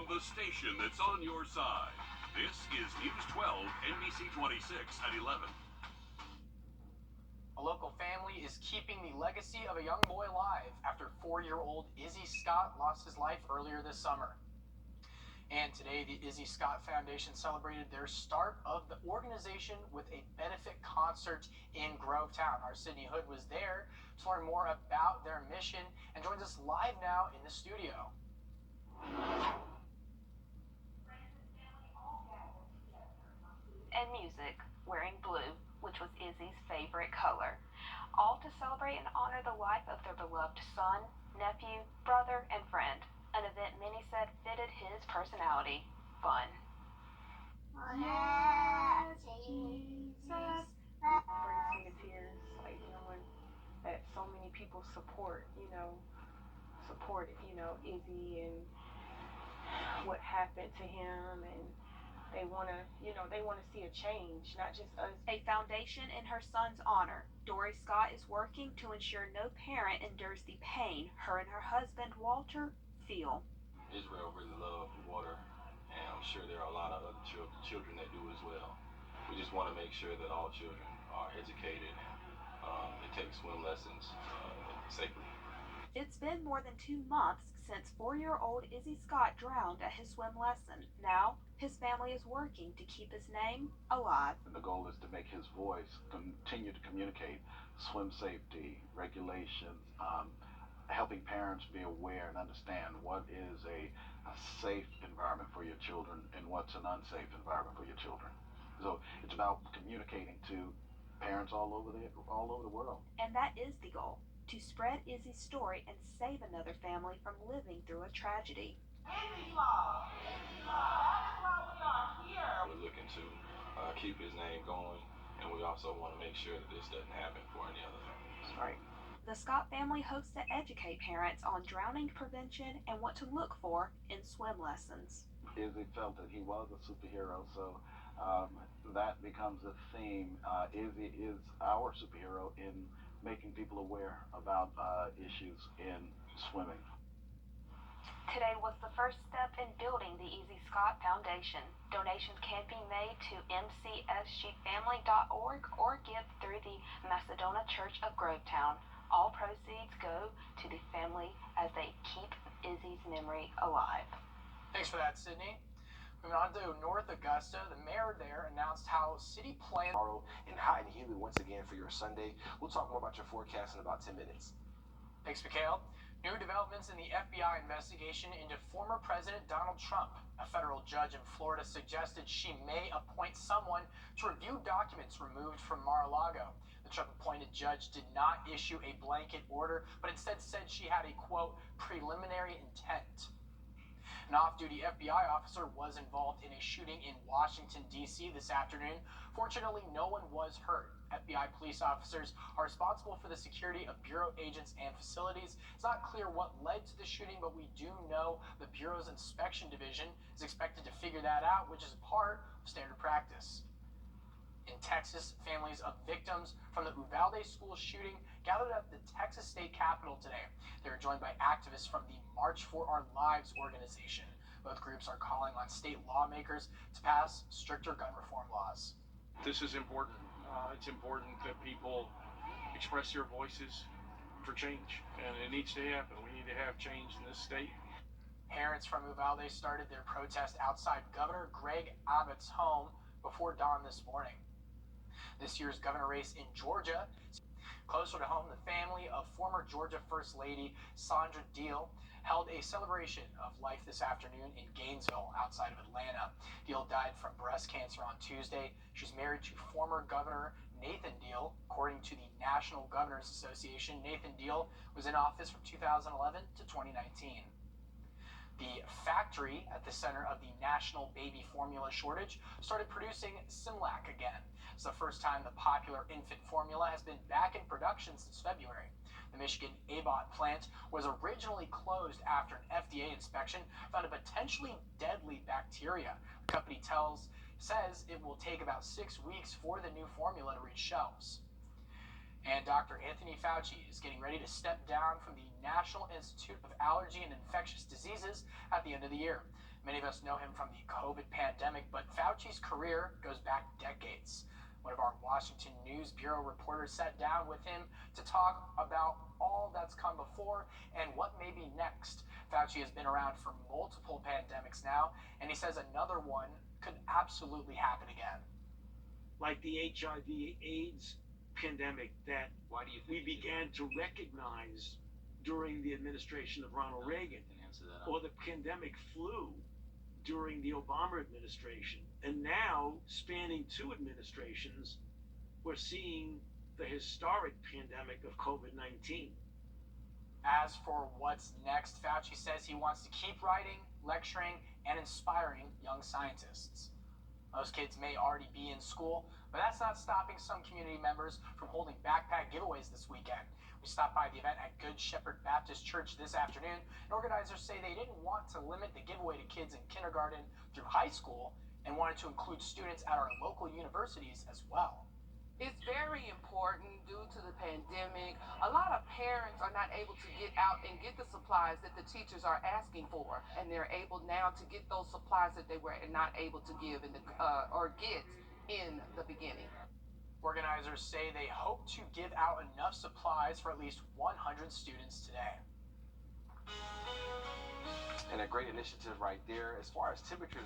the station that's on your side. This is News 12, NBC 26 at 11. A local family is keeping the legacy of a young boy alive after 4-year-old Izzy Scott lost his life earlier this summer. And today, the Izzy Scott Foundation celebrated their start of the organization with a benefit concert in Grovetown. Our Sydney Hood was there to learn more about their mission and joins us live now in the studio. And music, wearing blue, which was Izzy's favorite color, all to celebrate and honor the life of their beloved son, nephew, brother, and friend. An event many said fitted his personality. Fun. Yeah, Jesus. Brings me to tears, like knowing that so many people supported, Izzy and what happened to him, and they want to see a change, not just us. A foundation in her son's honor. Dory Scott is working to ensure no parent endures the pain her and her husband, Walter, feel. Israel really loves water, and I'm sure there are a lot of other children that do as well. We just want to make sure that all children are educated and take swim lessons safely. It's been more than 2 months since 4-year-old Izzy Scott drowned at his swim lesson. Now, his family is working to keep his name alive. And the goal is to make his voice continue to communicate swim safety, regulations, helping parents be aware and understand what is a safe environment for your children and what's an unsafe environment for your children. So it's about communicating to parents all over the world. And that is the goal, to spread Izzy's story and save another family from living through a tragedy. Izzy's Law. Izzy's Law. That's why we are here. We're looking to keep his name going, and we also want to make sure that this doesn't happen for any other families. That's right. The Scott family hopes to educate parents on drowning prevention and what to look for in swim lessons. Izzy felt that he was a superhero, so that becomes a theme. Izzy is our superhero in making people aware about issues in swimming. Today was the first step in building the Izzy Scott Foundation. Donations can be made to mcsgfamily.org or give through the Macedonia Church of Grovetown. All proceeds go to the family as they keep Izzy's memory alive. Thanks for that, Sydney. Moving on to North Augusta, the mayor there announced how city plans tomorrow and hot and humid once again for your Sunday. We'll talk more about your forecast in about 10 minutes. Thanks, Mikhail. New developments in the FBI investigation into former President Donald Trump. A federal judge in Florida suggested she may appoint someone to review documents removed from Mar-a-Lago. The Trump-appointed judge did not issue a blanket order, but instead said she had a, quote, preliminary intent. An off-duty FBI officer was involved in a shooting in Washington, D.C. this afternoon. Fortunately, no one was hurt. FBI police officers are responsible for the security of Bureau agents and facilities. It's not clear what led to the shooting, but we do know the Bureau's inspection division is expected to figure that out, which is part of standard practice. In Texas, families of victims from the Wrdw school shooting gathered at the Texas state capitol today. They were joined by activists from the March for Our Lives organization. Both groups are calling on state lawmakers to pass stricter gun reform laws. This is important. It's important that people express their voices for change, and it needs to happen. We need to have change in this state. Parents from Uvalde started their protest outside Governor Greg Abbott's home before dawn this morning. This year's governor race in Georgia, closer to home, the family of former Georgia First Lady Sandra Deal held a celebration of life this afternoon in Gainesville, outside of Atlanta. Deal died from breast cancer on Tuesday. She's married to former Governor Nathan Deal. According to the National Governors Association, Nathan Deal was in office from 2011 to 2019. The factory at the center of the national baby formula shortage started producing Similac again. It's the first time the popular infant formula has been back in production since February. The Michigan Abbott plant was originally closed after an FDA inspection found a potentially deadly bacteria. The company says it will take about 6 weeks for the new formula to reach shelves. And Dr. Anthony Fauci is getting ready to step down from the National Institute of Allergy and Infectious Diseases at the end of the year. Many of us know him from the COVID pandemic, but Fauci's career goes back decades. One of our Washington News Bureau reporters sat down with him to talk about all that's come before and what may be next. Fauci has been around for multiple pandemics now, and he says another one could absolutely happen again. Like the HIV/AIDS pandemic that we began to recognize during the administration of Ronald Reagan, or the pandemic flu during the Obama administration. And now, spanning 2 administrations, we're seeing the historic pandemic of COVID-19. As for what's next, Fauci says he wants to keep writing, lecturing, and inspiring young scientists. Most kids may already be in school, but that's not stopping some community members from holding backpack giveaways this weekend. We stopped by the event at Good Shepherd Baptist Church this afternoon, and organizers say they didn't want to limit the giveaway to kids in kindergarten through high school and wanted to include students at our local universities as well. It's very important due to the pandemic. A lot of parents are not able to get out and get the supplies that the teachers are asking for, and they're able now to get those supplies that they were not able to give in the or get in the beginning. Organizers say they hope to give out enough supplies for at least 100 students today. And a great initiative right there. As far as temperatures